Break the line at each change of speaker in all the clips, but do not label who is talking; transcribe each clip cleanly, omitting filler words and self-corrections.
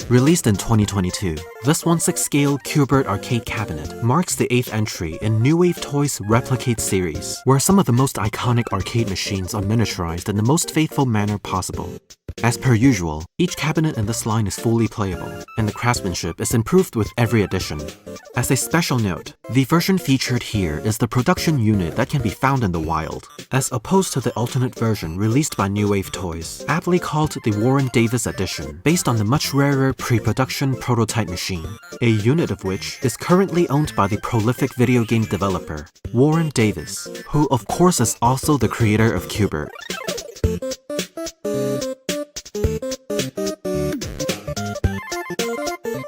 Released in 2022, this 1/6 scale Qbert arcade cabinet marks the 8th entry in New Wave Toys' Replicade series, where some of the most iconic arcade machines are miniaturized in the most faithful manner possible. As per usual, each cabinet in this line is fully playable, and the craftsmanship is improved with every edition. As a special note, the version featured here is the production unit that can be found in the wild, as opposed to the alternate version released by New Wave Toys, aptly called the Warren Davis edition, based on the much rarer pre-production prototype machine, a unit of which is currently owned by the prolific video game developer, Warren Davis, who of course is also the creator of Qbert.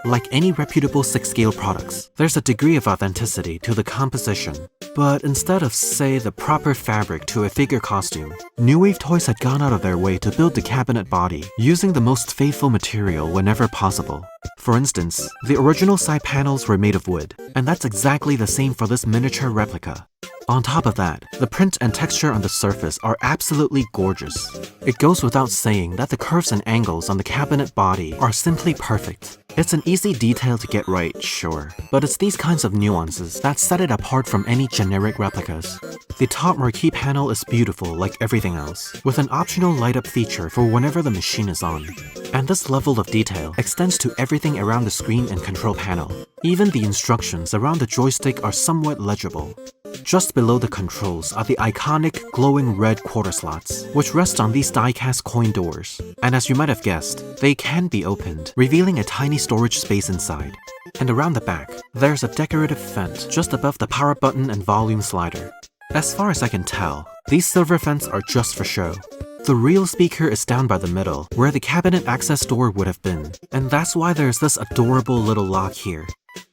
Like any reputable 6-scale products, there's a degree of authenticity to the composition. But instead of, say, the proper fabric to a figure costume, New Wave Toys had gone out of their way to build the cabinet body, using the most faithful material whenever possible. For instance, the original side panels were made of wood, and that's exactly the same for this miniature replica. On top of that, the print and texture on the surface are absolutely gorgeous. It goes without saying that the curves and angles on the cabinet body are simply perfect. It's an easy detail to get right, sure, but it's these kinds of nuances that set it apart from any generic replicas. The top marquee panel is beautiful like everything else, with an optional light-up feature for whenever the machine is on. And this level of detail extends to everything around the screen and control panel. Even the instructions around the joystick are somewhat legible. Just below the controls are the iconic glowing red quarter slots, which rest on these die-cast coin doors. And as you might have guessed, they can be opened, revealing a tiny storage space inside. And around the back, there's a decorative vent just above the power button and volume slider. As far as I can tell, these silver vents are just for show. The real speaker is down by the middle, where the cabinet access door would have been, and that's why there's this adorable little lock here.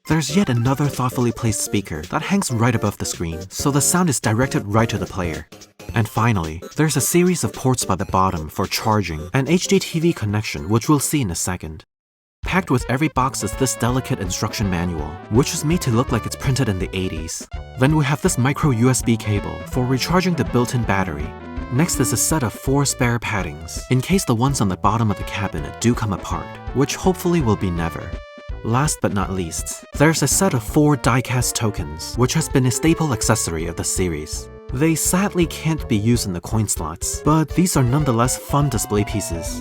There's yet another thoughtfully placed speaker that hangs right above the screen, so the sound is directed right to the player. And finally, there's a series of ports by the bottom for charging and HDTV connection, which we'll see in a second. Packed with every box is this delicate instruction manual, which is made to look like it's printed in the 80s. Then we have this micro USB cable for recharging the built-in battery. Next is a set of 4 spare paddings, in case the ones on the bottom of the cabinet do come apart, which hopefully will be never. Last but not least, there's a set of 4 die-cast tokens, which has been a staple accessory of the series. They sadly can't be used in the coin slots, but these are nonetheless fun display pieces.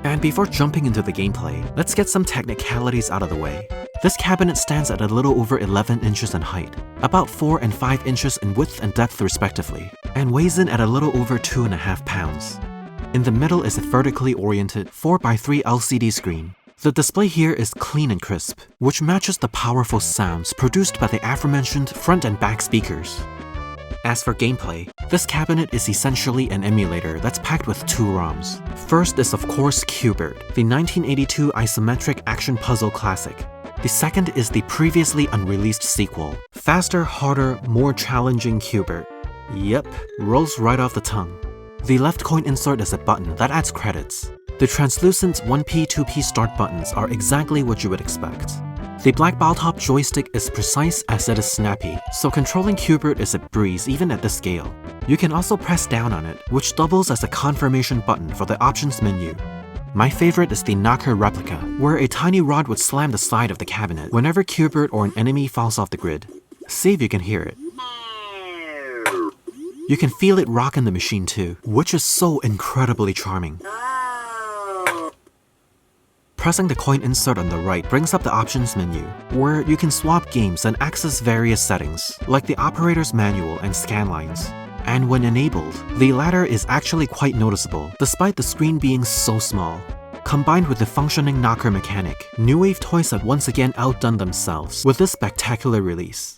And before jumping into the gameplay, let's get some technicalities out of the way. This cabinet stands at a little over 11 inches in height, about 4 and 5 inches in width and depth respectively, and weighs in at a little over 2.5 pounds. In the middle is a vertically oriented 4x3 LCD screen. The display here is clean and crisp, which matches the powerful sounds produced by the aforementioned front and back speakers. As for gameplay, this cabinet is essentially an emulator that's packed with 2 ROMs. First is of course Qbert, the 1982 isometric action puzzle classic. The second is the previously unreleased sequel, faster, harder, more challenging Qbert. Yep, rolls right off the tongue. The left coin insert is a button that adds credits. The translucent 1P, 2P start buttons are exactly what you would expect. The black ball-top joystick is precise as it is snappy, so controlling Qbert is a breeze even at this scale. You can also press down on it, which doubles as a confirmation button for the options menu. My favorite is the knocker replica, where a tiny rod would slam the side of the cabinet whenever Qbert or an enemy falls off the grid. See if you can hear it. You can feel it rock in the machine too, which is so incredibly charming. Pressing the coin insert on the right brings up the options menu, where you can swap games and access various settings, like the operator's manual and scan lines. And when enabled, the latter is actually quite noticeable, despite the screen being so small. Combined with the functioning knocker mechanic, New Wave Toys had once again outdone themselves with this spectacular release.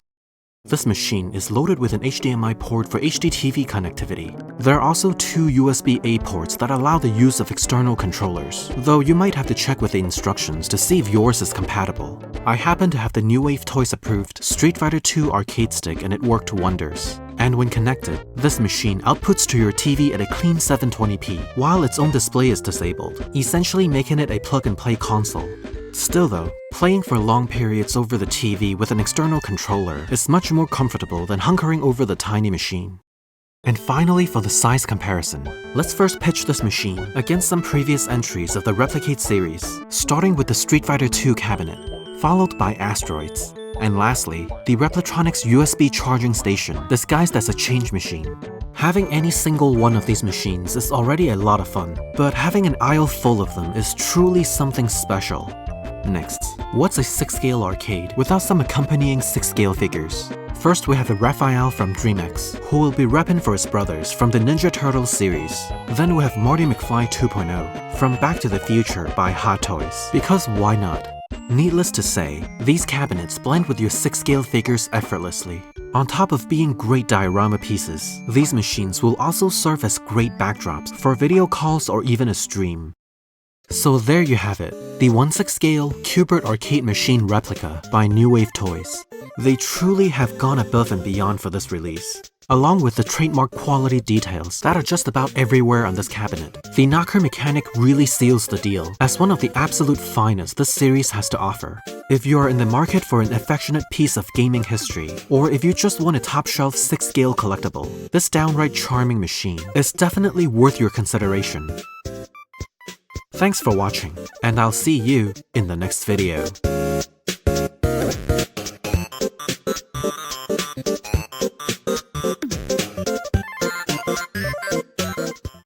This machine is loaded with an HDMI port for HDTV connectivity. There are also 2 USB-A ports that allow the use of external controllers, though you might have to check with the instructions to see if yours is compatible. I happen to have the New Wave Toys approved Street Fighter II arcade stick and it worked wonders. And when connected, this machine outputs to your TV at a clean 720p, while its own display is disabled, essentially making it a plug-and-play console. Still though, Playing for long periods over the TV with an external controller is much more comfortable than hunkering over the tiny machine. And finally, for the size comparison, let's first pitch this machine against some previous entries of the Replicade series, starting with the Street Fighter II cabinet, followed by Asteroids, and lastly, the Replitronics USB charging station disguised as a change machine. Having any single one of these machines is already a lot of fun, but having an aisle full of them is truly something special. Next, what's a 6-scale arcade without some accompanying 6-scale figures? First, we have the Raphael from DreamX, who will be repping for his brothers from the Ninja Turtles series. Then we have Marty McFly 2.0 from Back to the Future by Hot Toys, because why not? Needless to say, these cabinets blend with your 6-scale figures effortlessly. On top of being great diorama pieces, these machines will also serve as great backdrops for video calls or even a stream. So there you have it, the 1/6-scale Qbert arcade machine replica by New Wave Toys. They truly have gone above and beyond for this release. Along with the trademark quality details that are just about everywhere on this cabinet, the knocker mechanic really seals the deal as one of the absolute finest this series has to offer. If you are in the market for an affectionate piece of gaming history, or if you just want a top-shelf 6-scale collectible, this downright charming machine is definitely worth your consideration. Thanks for watching, and I'll see you in the next video.